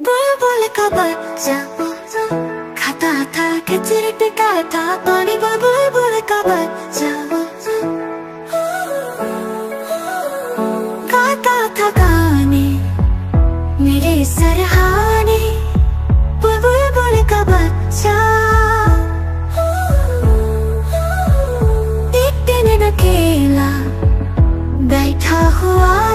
बुलबुल का बच्चा खाता था खिचड़ी पिकाया था पानी में। बुलबुल का बच्चा गाता था गाने मेरे सरहाने। बुलबुल का बच्चा एक दिन अकेला बैठा हुआ